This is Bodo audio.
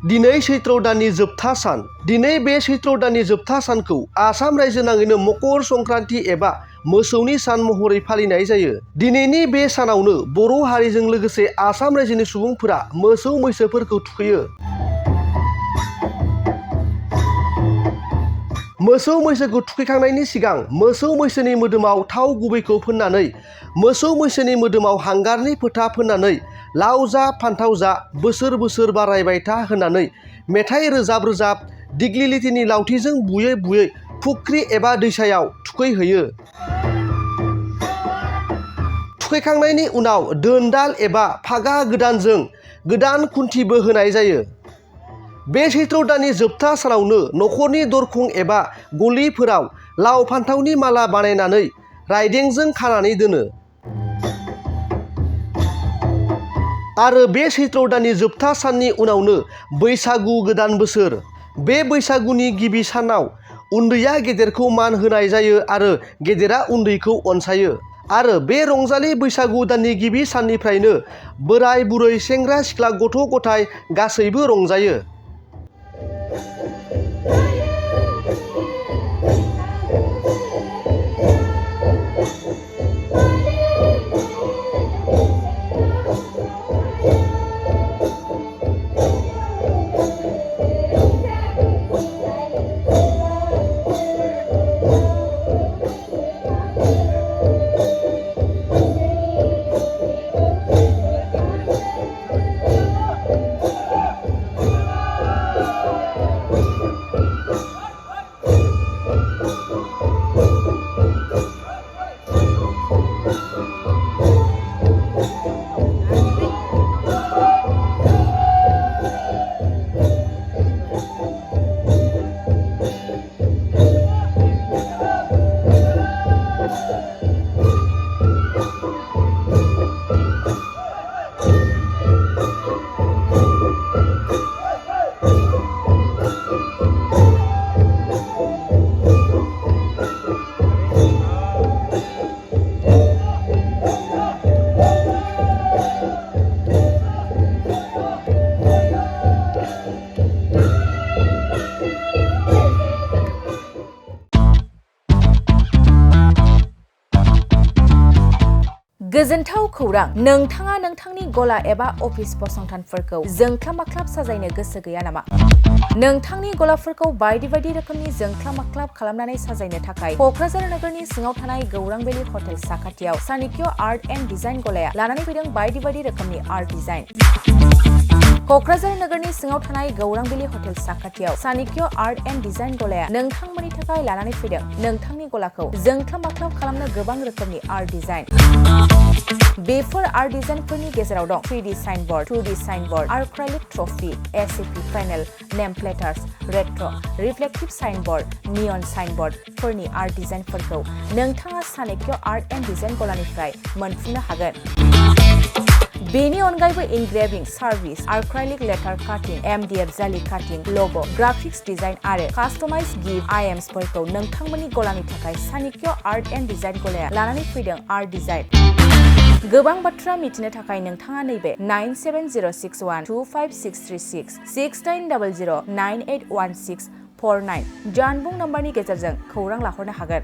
दिनै सैत्र दाननि जोबथा सान। दिनै बे सैत्र दाननि जोबथा सानखौ आसाम रायजो नाङैनो मकर संक्रान्ति एबा मोसौनि सान महरै फालिनाय जायो। दिनैनि बे सानावनो बर' हारिजों लोगोसे आसाम रायजोनि सुबुंफोरा मोसौ मैसोफोरखौ थुखैयो। मोसौ मैसोखौ थुखैखांनायनि सिगां मोसौ मैसोनि मोदोमाव थाव गुबैखौ फोननानै मोसौ मैसोनि मोदोमाव हांगारनि फोथा फोननानै लाव जा फान्थाव जा बोसोर बोसोर बारायबाय था होननानै मेथाइ रोजाब रोजाब दिग्लिलिथिनि लावथिजों बुयै बुयै फुख्रि एबा दैसायाव थुखैहैयो। थुखैखांनायनि उनाव दोनदाल एबा फागा गोदानजों गोदान खुन्थिबो होनाय जायो। बे सैत्र दाननि जोबथा सानावनो न'खरनि दरखं एबा गलिफोराव लाव फान्थावनि माला बानायनानै राइदेंजों खानानै दोनो। आरो बे सैत्र दाननि जोबथा साननि उनावनो बैसागु गोदान बोसोर। बे बैसागुनि गिबि सानाव उन्दैया गेदेरखौ मान होनाय जायो आरो गेदेरा उन्दैखौ अनसायो। आरो बे रंजालि बैसागु दाननि गिबि साननिफ्रायनो बोराय बुरै सेंग्रा सिख्ला गथ' गथाय गासैबो रंजायो। गोजोनथाव खौरां, नोंथाङा नोंथांनि गला एबा अफिस फसंथानफोरखौ जोंख्लाब माख्लाब साजायनो गोसो गैया नामा? नोंथांनि गलाफोरखौ बायदि बायदि रोखोमनि जोंख्लाब माख्लाब खालामनानै साजायनो थाखाय क'क्राझार नोगोरनि सिङाव थानाय गौरां भेलि हटेल साखाथियाव चाणक्य आर्ट एन्ड डिजाइन गलाया लानानै फैदों बायदि बायदि रोखोमनि आर्ट डिजाइन। क'क्राझार नोगोरनि सिङाव थानाय गौरां भेलि हटेल साखाथियाव चाणक्य आर्ट एन्ड डिजाइन गलाया नोंथांमोननि थाखाय लानानै फैदों नोंथांनि गलाखौ जोंख्लाब माख्लाब खालामनो गोबां रोखोमनि आर्ट डिजाइन। बेफोर आर्ट डिजाइनफोरनि गेजेराव दं 3D signboard, 2D signboard, acrylic trophy, ACP panel, name प्लेटार्स, रेट्र', रिफ्लेक्टिभ साइनबोर्ड, नियन साइनबोर्डफोरनि आर्ट डिजाइनफोरखौ नोंथाङा चाणक्य आर्ट एन्ड डिजाइन गलानिफ्राय मोनफुंनो हागोन। बेनि अनगायैबो इनग्रेविं सार्भिस, आर्क्राइलिक लेटार काटिं, MDF जालि काटिं, लग', ग्राफिक्स डिजाइन आरो कास्टमाइज गिफ्ट आइटेम्सफोरखौ नोंथांमोननि गलानि थाखाय चाणक्य आर्ट एन्ड डिजाइन गलाया लानानै फैदों आर्ट डिजाइन। गोबां बाथ्रा मिथिनो थाखाय नोंथाङा नैबे 9706125636 6800981649 जानबुं नम्बरनि गेजेरजों खौरां लाहरनो हागोन।